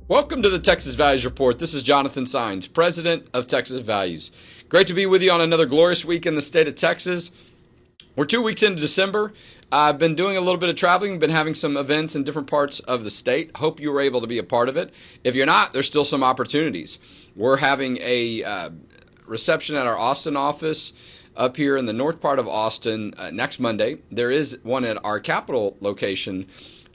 Welcome to the Texas Values Report. This is Jonathan Saenz, President of Texas Values. Great to be with you on another glorious week in the state of Texas. We're 2 weeks into December. I've been doing a little bit of traveling, been having some events in different parts of the state. Hope you were able to be a part of it. If you're not, there's still some opportunities. We're having a reception at our Austin office up here in the north part of Austin next Monday. There is one at our Capitol location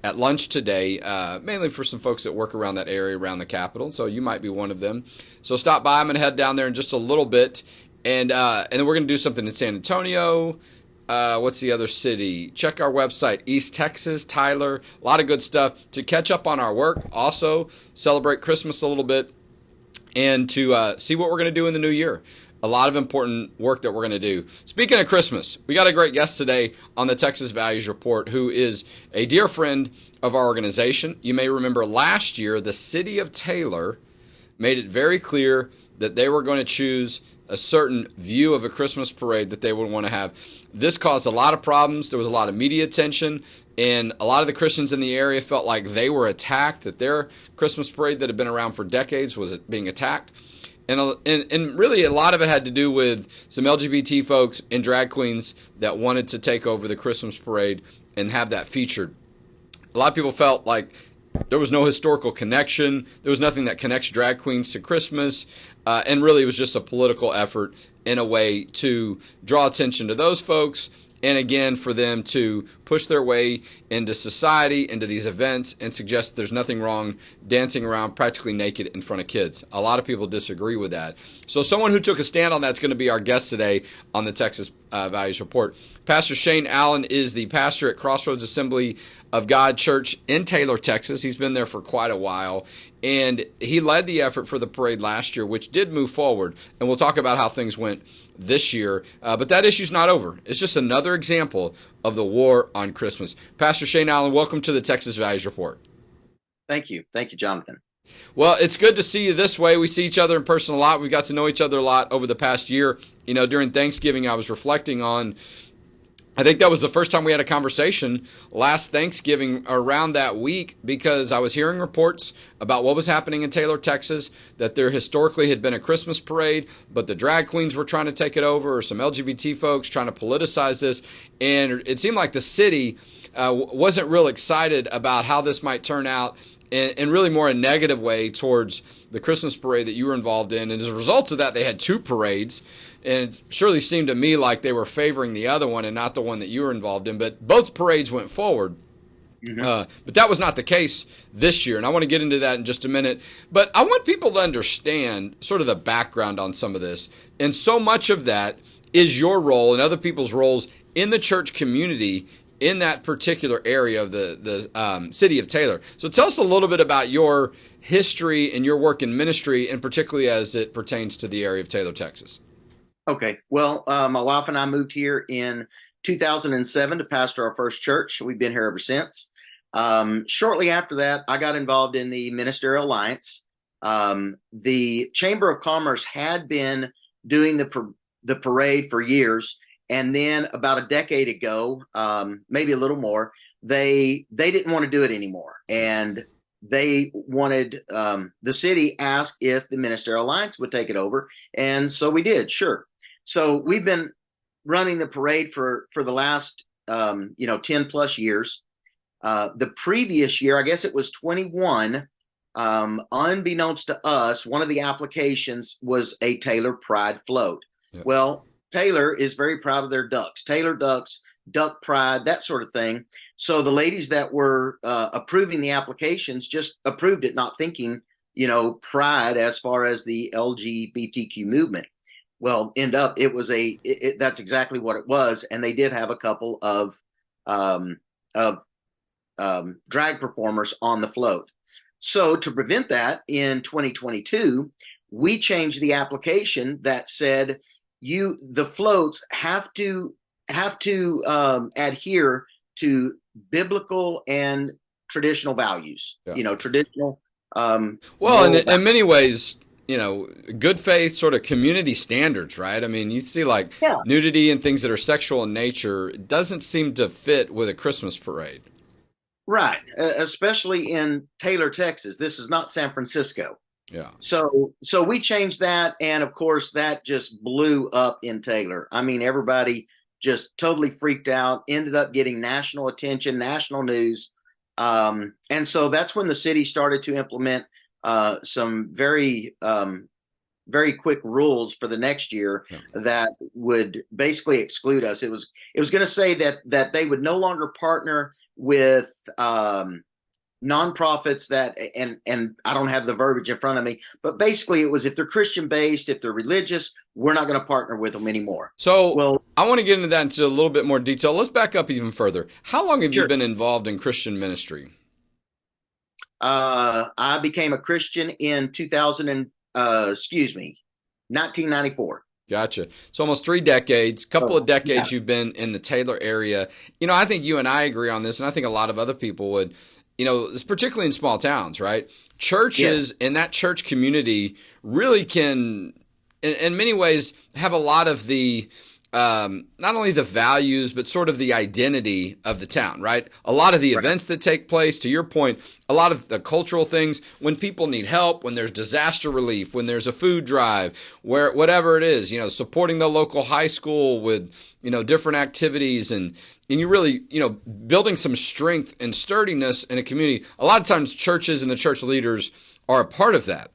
at lunch today, mainly for some folks that work around that area, around the Capitol. So you might be one of them. So stop by. I'm going to head down there in just a little bit. And then we're going to do something in San Antonio. What's the other city? Check our website, East Texas, Tyler. A lot of good stuff to catch up on our work. Also, celebrate Christmas a little bit and to see what we're going to do in the new year. A lot of important work that we're going to do. Speaking of Christmas, we got a great guest today on the Texas Values Report who is a dear friend of our organization. You may remember last year, the city of Taylor made it very clear that they were going to choose a certain view of a Christmas parade that they would want to have. This caused a lot of problems. There was a lot of media attention, and a lot of the Christians in the area felt like they were attacked, that their Christmas parade that had been around for decades was being attacked. And really, a lot of it had to do with some LGBT folks and drag queens that wanted to take over the Christmas parade and have that featured. A lot of people felt like there was no historical connection. There was nothing that connects drag queens to Christmas. And really, it was just a political effort in a way to draw attention to those folks. And again, for them to push their way into society, into these events, and suggest there's nothing wrong dancing around practically naked in front of kids. A lot of people disagree with that. So someone who took a stand on that is going to be our guest today on the Texas Values Report. Pastor Shane Allen is the pastor at Crossroads Assembly of God Church in Taylor, Texas. He's been there for quite a while, and he led the effort for the parade last year, which did move forward. And we'll talk about how things went this year. But that issue's not over. It's just another example of the war on Christmas. Pastor Shane Allen, welcome to the Texas Values Report. Thank you. Thank you, Jonathan. Well, it's good to see you this way. We see each other in person a lot. We've got to know each other a lot over the past year. You know, during Thanksgiving, I was reflecting on, I think that was the first time we had a conversation last Thanksgiving around that week, because I was hearing reports about what was happening in Taylor, Texas, that there historically had been a Christmas parade, but the drag queens were trying to take it over, or some LGBT folks trying to politicize this. And it seemed like the city wasn't real excited about how this might turn out, and really more a negative way towards the Christmas parade that you were involved in. And as a result of that, they had two parades. And it surely seemed to me like they were favoring the other one and not the one that you were involved in. But both parades went forward. Mm-hmm. But that was not the case this year. And I want to get into that in just a minute. But I want people to understand sort of the background on some of this. And so much of that is your role and other people's roles in the church community in that particular area of the city of Taylor. So tell us a little bit about your history and your work in ministry, and particularly as it pertains to the area of Taylor, Texas. Okay. Well, my wife and I moved here in 2007 to pastor our first church. We've been here ever since. Shortly after that, I got involved in the Ministerial Alliance. The Chamber of Commerce had been doing the parade for years. And then about a decade ago, maybe a little more, they didn't want to do it anymore. And they wanted, the city asked if the Ministerial Alliance would take it over. And so we did, sure. So we've been running the parade for the last, 10 plus years. The previous year, I guess it was 21, unbeknownst to us, one of the applications was a Taylor Pride float. Yeah. Well, Taylor is very proud of their ducks, Taylor ducks, duck pride, that sort of thing. So the ladies that were approving the applications just approved it, not thinking, pride as far as the LGBTQ movement. Well, it was that's exactly what it was. And they did have a couple of drag performers on the float. So to prevent that, in 2022, we changed the application that said, the floats have to adhere to biblical and traditional values. Yeah. Traditional. Well, in many ways, good faith sort of community standards, right? I mean, you see nudity and things that are sexual in nature. It doesn't seem to fit with a Christmas parade. Right, especially in Taylor, Texas. This is not San Francisco. Yeah. So we changed that, and of course that just blew up in Taylor. I mean, everybody just totally freaked out. Ended up getting national attention, national news, and so that's when the city started to implement some very quick rules for the next year Yeah. that would basically exclude us. It was going to say that they would no longer partner with nonprofits that, and I don't have the verbiage in front of me, but basically it was, if they're Christian based, if they're religious, we're not going to partner with them anymore. So Well, I want to get into that into a little bit more detail. Let's back up even further. How long have you sure. been involved in Christian ministry? I became a Christian in 1994. Gotcha. So almost 3 decades, couple of Yeah. decades you've been in the Taylor area. I think you and I agree on this, and I think a lot of other people would, particularly in small towns, right? Churches Yes. in that church community really can, in many ways, have a lot of the, not only the values, but sort of the identity of the town, right? A lot of the Right. events that take place, to your point, a lot of the cultural things, when people need help, when there's disaster relief, when there's a food drive, where whatever it is, supporting the local high school with, different activities and you really, building some strength and sturdiness in a community. A lot of times churches and the church leaders are a part of that.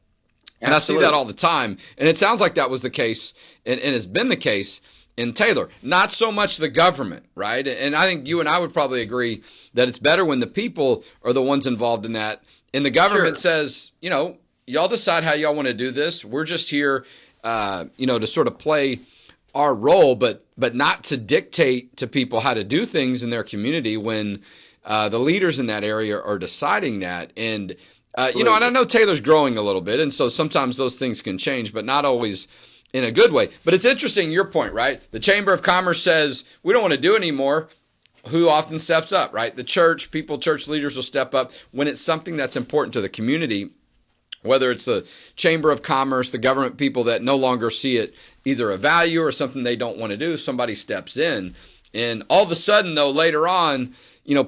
And I see that Absolutely. all the time. And it sounds like that was the case and has been the case in Taylor. Not so much the government, right? And I think you and I would probably agree that it's better when the people are the ones involved in that. And the government Sure. says, y'all decide how y'all want to do this. We're just here, to sort of play our role, but not to dictate to people how to do things in their community when the leaders in that area are deciding that. And and I know Taylor's growing a little bit, and so sometimes those things can change, but not always in a good way. But it's interesting, your point, right? The Chamber of Commerce says, we don't want to do it anymore. Who often steps up, right? The church, church leaders will step up when it's something that's important to the community, whether it's the Chamber of Commerce, the government people that no longer see it either a value or something they don't want to do. Somebody steps in. And all of a sudden, though, later on,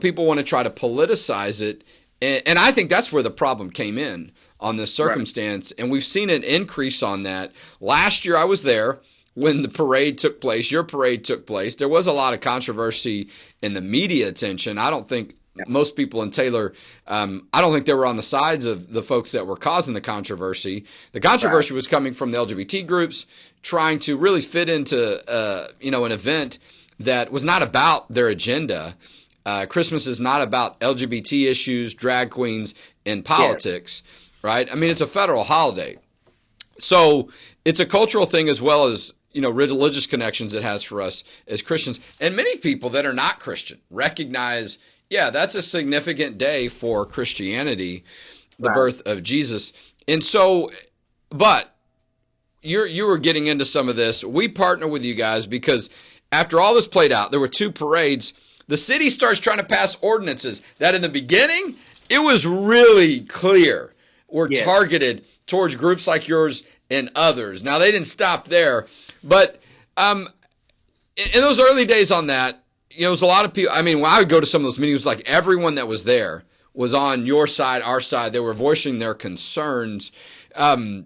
people want to try to politicize it. And I think that's where the problem came in on this circumstance. Right. And we've seen an increase on that. Last year, I was there when the parade took place. Your parade took place. There was a lot of controversy in the media attention. I don't think most people in Taylor, I don't think they were on the sides of the folks that were causing the controversy. The controversy was coming from the LGBT groups trying to really fit into, an event that was not about their agenda. Christmas is not about LGBT issues, drag queens, and politics, right? I mean, it's a federal holiday. So it's a cultural thing as well as, religious connections it has for us as Christians. And many people that are not Christian recognize, that's a significant day for Christianity, the birth of Jesus. And so, but you were getting into some of this. We partner with you guys because after all this played out, there were 2 parades. The city starts trying to pass ordinances that in the beginning, it was really clear were targeted towards groups like yours and others. Now, they didn't stop there, but in those early days on that, it was a lot of people. I mean, when I would go to some of those meetings, it was like everyone that was there was on your side, our side. They were voicing their concerns. What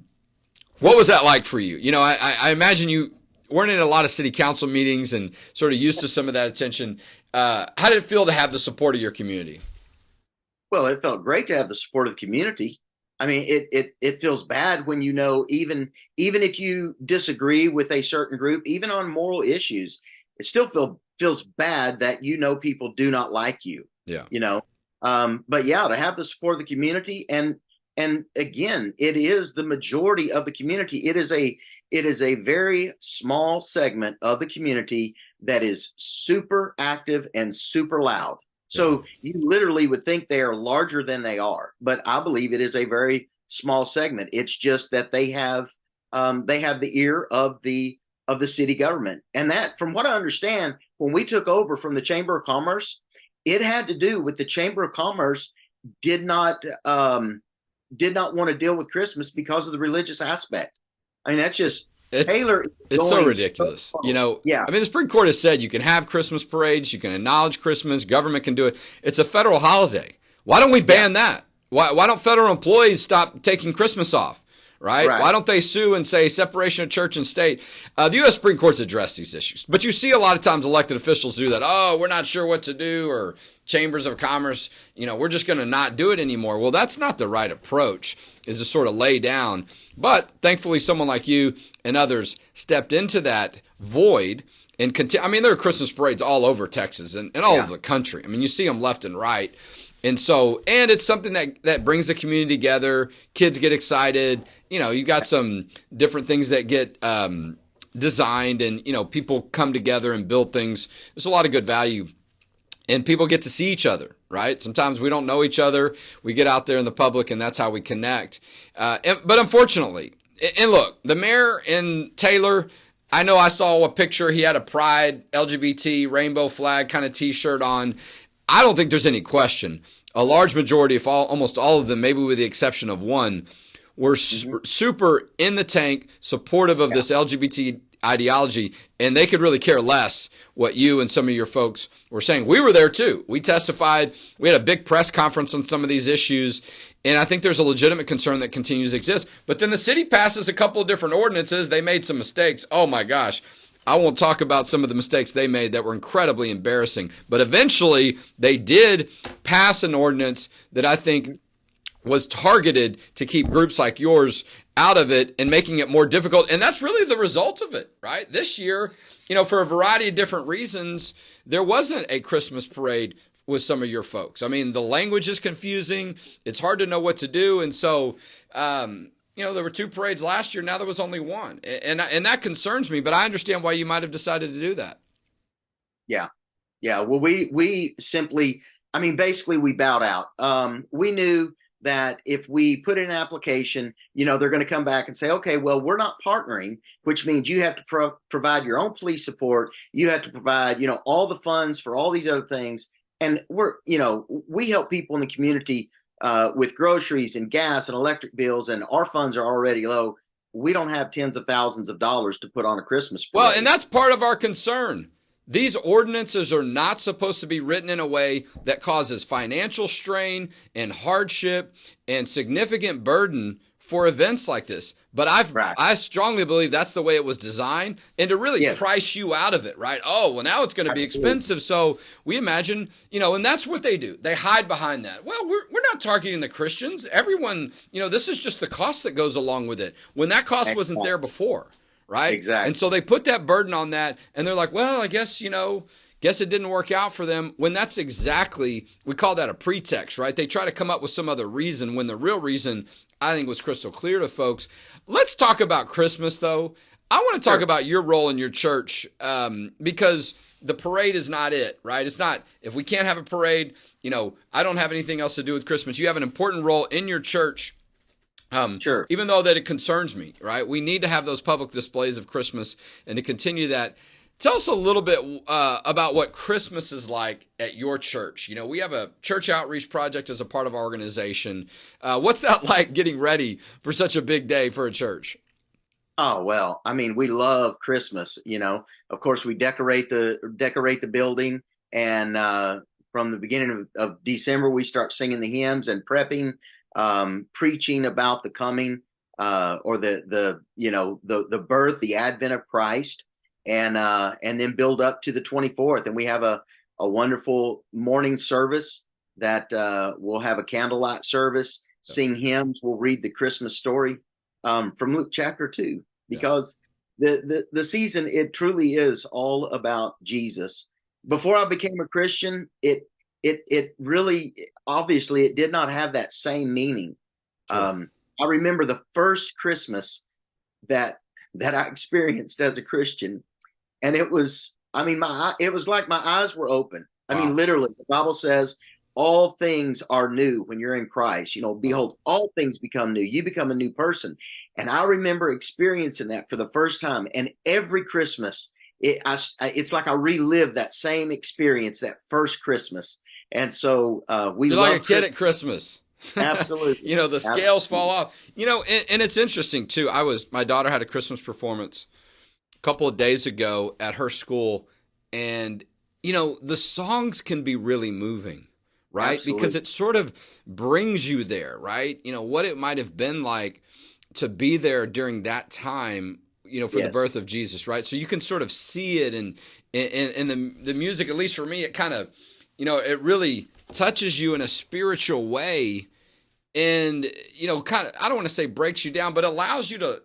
was that like for you? I imagine you weren't in a lot of city council meetings and sort of used to some of that attention. How did it feel to have the support of your community? Well, it felt great to have the support of the community. I mean, it feels bad when even if you disagree with a certain group, even on moral issues, it still feels bad that people do not like you. Yeah. But to have the support of the community, and again, it is the majority of the community. It is a very small segment of the community that is super active and super loud. So you literally would think they are larger than they are, but I believe it is a very small segment. It's just that they have the ear of the city government, and that, from what I understand, when we took over from the Chamber of Commerce, it had to do with the Chamber of Commerce did not want to deal with Christmas because of the religious aspect. I mean, that's just It's Taylor is it's so going ridiculous. far. Yeah, I mean, the Supreme Court has said you can have Christmas parades, you can acknowledge Christmas, government can do it. It's a federal holiday. Why don't we ban that? Why don't federal employees stop taking Christmas off? Right? right. Why don't they sue and say separation of church and state? The U.S. Supreme Court's addressed these issues. But you see a lot of times elected officials do that. Oh, we're not sure what to do, or chambers of commerce, we're just going to not do it anymore. Well, that's not the right approach, is to sort of lay down. But thankfully, someone like you and others stepped into that void and continue. I mean, there are Christmas parades all over Texas and all over the country. I mean, you see them left and right. And it's something that brings the community together. Kids get excited. You got some different things that get designed, and, people come together and build things. There's a lot of good value, and people get to see each other, right? Sometimes we don't know each other. We get out there in the public, and that's how we connect. But unfortunately, and look, the mayor in Taylor, I know I saw a picture. He had a Pride LGBT rainbow flag kind of T-shirt on. I don't think there's any question. A large majority, if almost all of them, maybe with the exception of one, were super in the tank, supportive of this LGBT ideology, and they could really care less what you and some of your folks were saying. We were there too. We testified. We had a big press conference on some of these issues, and I think there's a legitimate concern that continues to exist. But then the city passes a couple of different ordinances. They made some mistakes. Oh my gosh. I won't talk about some of the mistakes they made that were incredibly embarrassing. But eventually, they did pass an ordinance that I think was targeted to keep groups like yours out of it and making it more difficult. And that's really the result of it, right? This year, for a variety of different reasons, there wasn't a Christmas parade with some of your folks. I mean, the language is confusing. It's hard to know what to do. And so, there were 2 parades last year. Now there was only 1. And that concerns me, but I understand why you might have decided to do that. Yeah. Yeah. Well, we simply, basically we bowed out. We knew that if we put in an application, they're going to come back and say, okay, well, we're not partnering, which means you have to provide your own police support. You have to provide, all the funds for all these other things. And we help people in the community with groceries and gas and electric bills, and our funds are already low. We don't have tens of thousands of dollars to put on a Christmas parade. Well, and that's part of our concern. These ordinances are not supposed to be written in a way that causes financial strain and hardship and significant burden for events like this. But I strongly believe that's the way it was designed, and to really price you out of it, right? Oh, well, now it's going to be expensive. So we imagine, and that's what they do. They hide behind that. Well, we're not targeting the Christians. Everyone, this is just the cost that goes along with it, when that cost wasn't there before, right? Exactly. And so they put that burden on that, and they're like, well, I guess, guess it didn't work out for them, when that's exactly, we call that a pretext, right? They try to come up with some other reason when the real reason, I think, was crystal clear to folks. Let's talk about Christmas, though. I want to talk about your role in your church, because the parade is not it, right? It's not, if we can't have a parade, I don't have anything else to do with Christmas. You have an important role in your church, even though that it concerns me, right? We need to have those public displays of Christmas and to continue that. Tell us a little bit about what Christmas is like at your church. We have a church outreach project as a part of our organization. What's that like, getting ready for such a big day for a church? Oh, well, we love Christmas. Of course, we decorate the building, and from the beginning of December, we start singing the hymns and prepping, preaching about the coming, or the birth, the advent of Christ. And then build up to the 24th. And we have a wonderful morning service that we'll have a candlelight service, sing hymns. We'll read the Christmas story from Luke chapter 2, because the season, it truly is all about Jesus. Before I became a Christian, it really, obviously, it did not have that same meaning. Sure. I remember the first Christmas that I experienced as a Christian. And it was, it was like my eyes were open. Wow. Literally, the Bible says all things are new when you're in Christ. Behold, all things become new. You become a new person. And I remember experiencing that for the first time. And every Christmas, it's like I relived that same experience, that first Christmas. And so You're like a kid at Christmas. Absolutely. The scales fall off. And it's interesting too. My daughter had a Christmas performance a couple of days ago at her school, and the songs can be really moving, right? Absolutely. Because it sort of brings you there, right? What it might have been like to be there during that time, for the birth of Jesus, right? So you can sort of see it, and the music, at least for me, it kind of, it really touches you in a spiritual way, and kind of, I don't want to say breaks you down, but allows you to,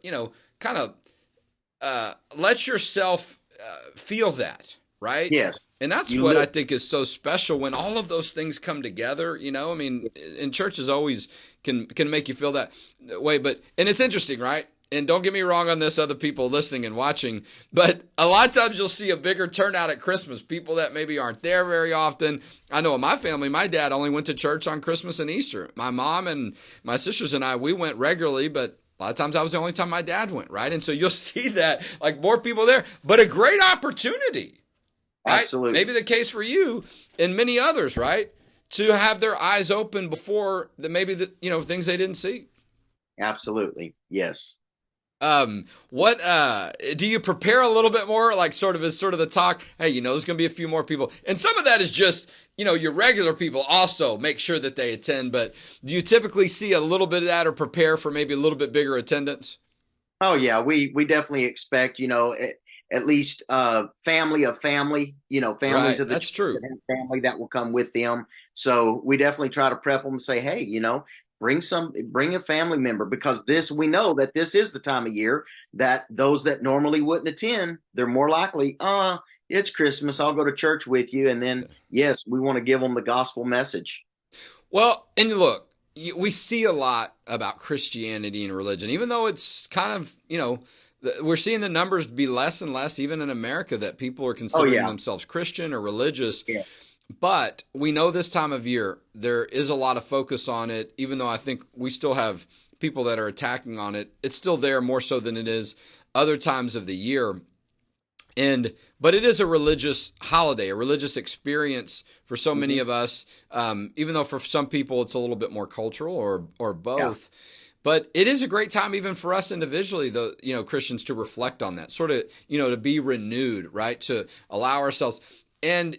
kind of let yourself feel that, right? Yes. And that's what I think is so special when all of those things come together. And churches always can make you feel that way. And it's interesting, right? And don't get me wrong on this, other people listening and watching, but a lot of times you'll see a bigger turnout at Christmas, people that maybe aren't there very often. I know in my family, my dad only went to church on Christmas and Easter. My mom and my sisters and I, we went regularly, but a lot of times that was the only time my dad went, right? And so you'll see that, like, more people there, but a great opportunity, right? Absolutely. Maybe the case for you and many others, right? To have their eyes open before things they didn't see. Absolutely. Yes. What do you prepare a little bit more, like sort of the talk, hey, there's going to be a few more people, and some of that is just, your regular people also make sure that they attend, but do you typically see a little bit of that or prepare for maybe a little bit bigger attendance? Oh yeah, we definitely expect, at least family of family, families Right, of the that's church true. that have family that will come with them. So we definitely try to prep them and say, hey, bring a family member, because we know that this is the time of year that those that normally wouldn't attend, they're more likely, it's Christmas, I'll go to church with you. And then, yes, we want to give them the gospel message. Well, and look, we see a lot about Christianity and religion, even though it's kind of, we're seeing the numbers be less and less, even in America, that people are considering themselves Christian or religious. Yeah. But we know this time of year, there is a lot of focus on it, even though I think we still have people that are attacking on it. It's still there more so than it is other times of the year. But it is a religious holiday, a religious experience for so many of us, even though for some people it's a little bit more cultural or both. Yeah. But it is a great time even for us individually, Christians, to reflect on that, sort of, to be renewed, right? To allow ourselves. And,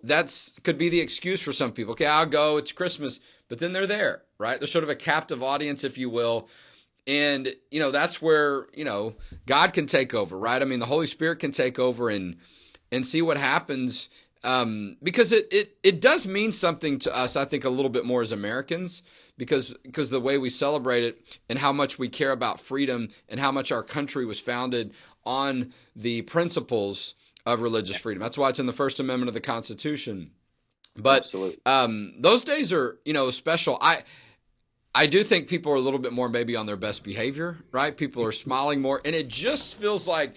that's could be the excuse for some people. Okay, I'll go, it's Christmas, but then they're there, right? They're sort of a captive audience, if you will. And, that's where, God can take over, right? I mean, the Holy Spirit can take over and see what happens, because it does mean something to us, I think, a little bit more as Americans, because the way we celebrate it and how much we care about freedom and how much our country was founded on the principles of religious freedom. That's why it's in the First Amendment of the Constitution. But those days are, special. I do think people are a little bit more maybe on their best behavior, right? People are smiling more, and it just feels like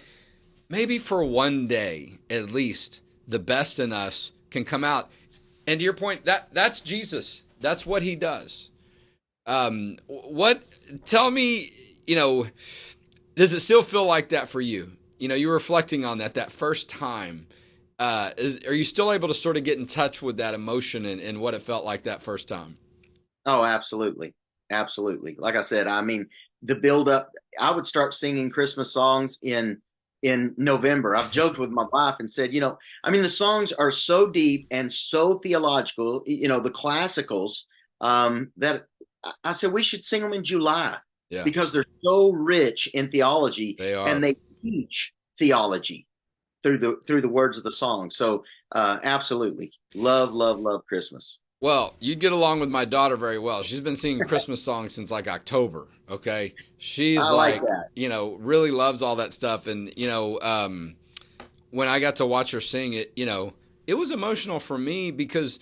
maybe for one day at least the best in us can come out. And to your point, that's Jesus. That's what he does. Tell me, does it still feel like that for you? You're reflecting on that first time. Are you still able to sort of get in touch with that emotion and what it felt like that first time? Oh, absolutely. Absolutely. Like I said, I mean, the build up, I would start singing Christmas songs in November. I've joked with my wife and said, the songs are so deep and so theological, the classicals, that I said we should sing them in July, because they're so rich in theology. They are. And they teach theology through the words of the song. So absolutely love Christmas. Well, you'd get along with my daughter very well. She's been singing Christmas songs since like October. Okay. She's like really loves all that stuff. And, when I got to watch her sing it, it was emotional for me, because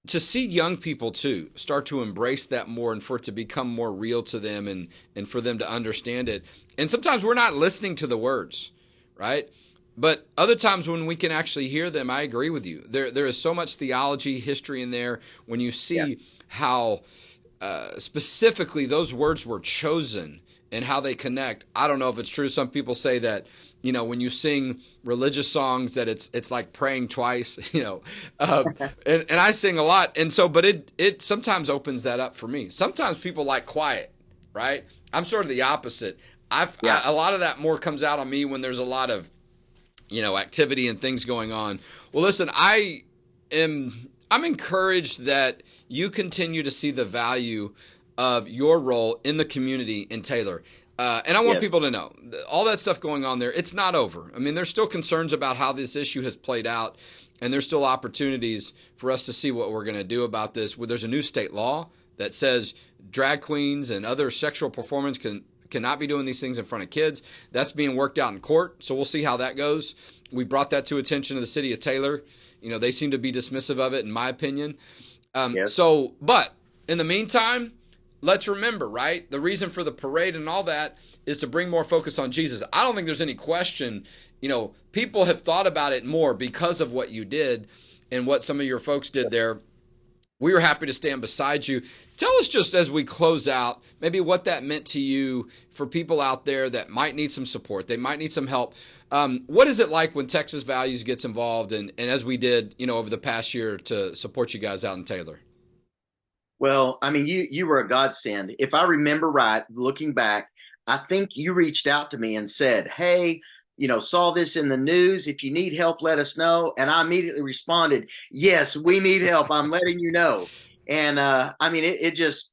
to see young people too start to embrace that more and for it to become more real to them and for them to understand it. And sometimes we're not listening to the words, right? But other times when we can actually hear them, I agree with you. There is so much theology, history in there when you see how specifically those words were chosen and how they connect. I don't know if it's true. Some people say that, when you sing religious songs that it's like praying twice, and I sing a lot. And so, but it sometimes opens that up for me. Sometimes people like quiet, right? I'm sort of the opposite. A lot of that more comes out on me when there's a lot of, activity and things going on. Well, listen, I'm encouraged that you continue to see the value of your role in the community in Taylor. And I want people to know all that stuff going on there, it's not over. I mean, there's still concerns about how this issue has played out, and there's still opportunities for us to see what we're going to do about this. There's a new state law that says drag queens and other sexual performance cannot be doing these things in front of kids. That's being worked out in court, so we'll see how that goes. We brought that to attention of the city of Taylor. They seem to be dismissive of it, in my opinion. But in the meantime, let's remember, right? The reason for the parade and all that is to bring more focus on Jesus. I don't think there's any question. People have thought about it more because of what you did and what some of your folks did there. We were happy to stand beside you. Tell us just as we close out, maybe what that meant to you for people out there that might need some support. They might need some help. What is it like when Texas Values gets involved and as we did, over the past year to support you guys out in Taylor? Well, I mean, you were a godsend. If I remember right, looking back, I think you reached out to me and said, hey, saw this in the news. If you need help, let us know. And I immediately responded, yes, we need help. I'm letting you know. And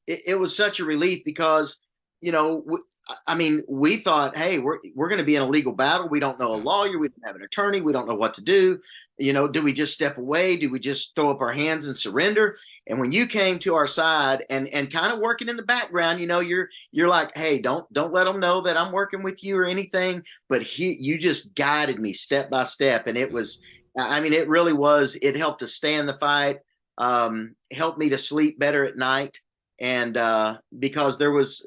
it was such a relief because, we thought, hey, we're going to be in a legal battle. We don't know a lawyer. We don't have an attorney. We don't know what to do. Do we just step away? Do we just throw up our hands and surrender? And when you came to our side and kind of working in the background, you're like, hey, don't let them know that I'm working with you or anything. But you just guided me step by step. And it really was. It helped to stay in the fight, helped me to sleep better at night. And because there was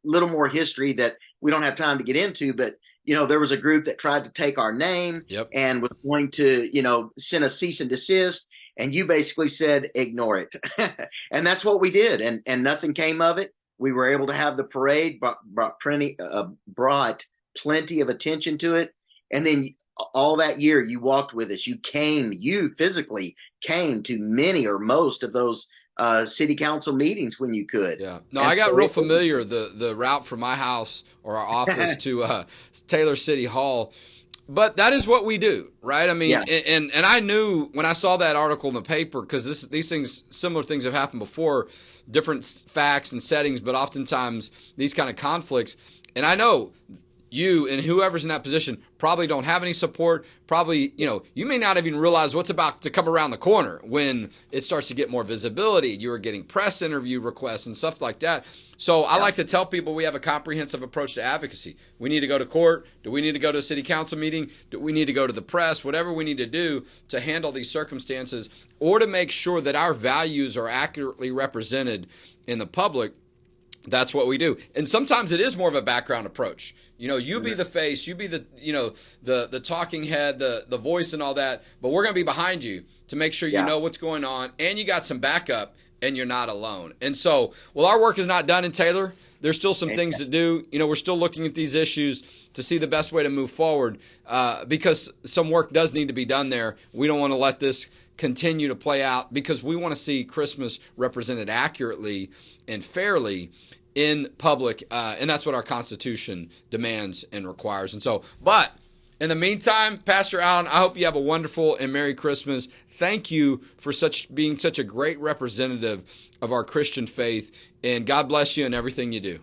a little more history that we don't have time to get into, but there was a group that tried to take our name and was going to, send a cease and desist. And you basically said, ignore it. And that's what we did. And nothing came of it. We were able to have the parade, brought plenty of attention to it. And then all that year you walked with us. You physically came to many or most of those city council meetings when you could. Yeah. No, I got real familiar, the route from my house or our office to Taylor City Hall. But that is what we do, right? I mean, and I knew when I saw that article in the paper, because similar things have happened before, different facts and settings, but oftentimes these kind of conflicts. And I know you and whoever's in that position probably don't have any support. Probably, you may not even realize what's about to come around the corner when it starts to get more visibility. You are getting press interview requests and stuff like that. So I like to tell people we have a comprehensive approach to advocacy. We need to go to court. Do we need to go to a city council meeting? Do we need to go to the press? Whatever we need to do to handle these circumstances or to make sure that our values are accurately represented in the public. That's what we do. And sometimes it is more of a background approach. You be the face, you be the, the talking head, the voice and all that, but we're going to be behind you to make sure you know what's going on and you got some backup and you're not alone. And so, our work is not done in Taylor. There's still some things to do. We're still looking at these issues to see the best way to move forward because some work does need to be done there. We don't want to let this continue to play out because we want to see Christmas represented accurately and fairly in public, and that's what our Constitution demands and requires. And so, but in the meantime, Pastor Allen, I hope you have a wonderful and Merry Christmas. Thank you for being such a great representative of our Christian faith, and God bless you in everything you do.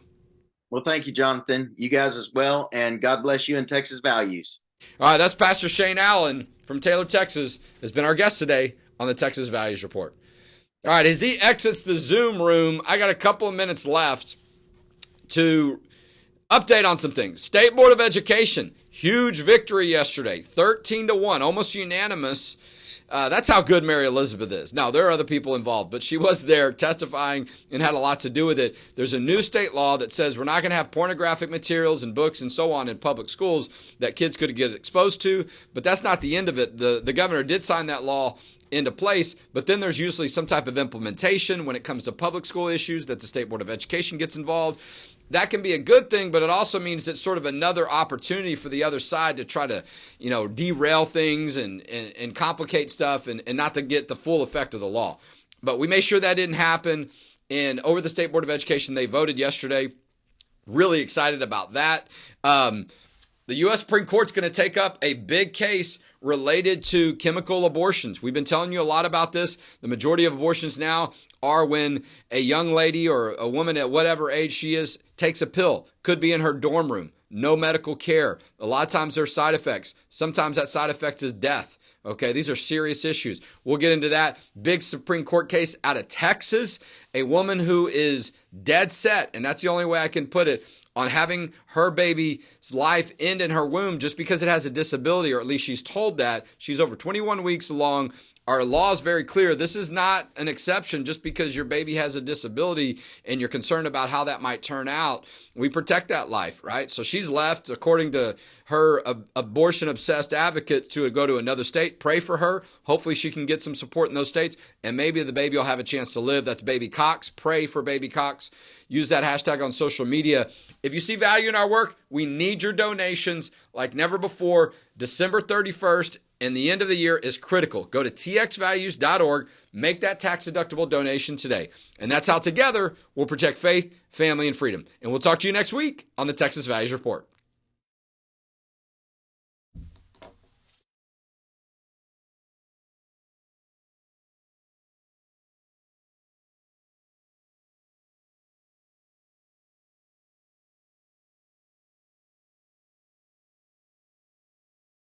Well, thank you, Jonathan. You guys as well, and God bless you in Texas Values. All right, that's Pastor Shane Allen from Taylor, Texas, has been our guest today on the Texas Values Report. All right, as he exits the Zoom room, I got a couple of minutes left to update on some things. State Board of Education, huge victory yesterday, 13-1, almost unanimous. That's how good Mary Elizabeth is. Now, there are other people involved, but she was there testifying and had a lot to do with it. There's a new state law that says we're not going to have pornographic materials and books and so on in public schools that kids could get exposed to, but that's not the end of it. The governor did sign that law into place, but then there's usually some type of implementation when it comes to public school issues that the State Board of Education gets involved. that can be a good thing, but it also means it's sort of another opportunity for the other side to try to, derail things and complicate stuff and not to get the full effect of the law. But we made sure that didn't happen. And over the State Board of Education, they voted yesterday. Really excited about that. The U.S. Supreme Court's going to take up a big case related to chemical abortions. We've been telling you a lot about this. The majority of abortions now are when a young lady or a woman at whatever age she is takes a pill. Could be in her dorm room. No medical care. A lot of times there's side effects. Sometimes that side effect is death. Okay, these are serious issues. We'll get into that. Big Supreme Court case out of Texas. A woman who is dead set, and that's the only way I can put it, on having her baby's life end in her womb just because it has a disability, or at least she's told that. She's over 21 weeks along. Our law is very clear. This is not an exception just because your baby has a disability and you're concerned about how that might turn out. We protect that life, right? So she's left, according to her abortion-obsessed advocate, to go to another state. Pray for her. Hopefully she can get some support in those states, and maybe the baby will have a chance to live. That's Baby Cox. Pray for Baby Cox. Use that hashtag on social media. If you see value in our work, we need your donations like never before. December 31st and the end of the year is critical. Go to txvalues.org, make that tax-deductible donation today. And that's how together we'll protect faith, family, and freedom. And we'll talk to you next week on the Texas Values Report.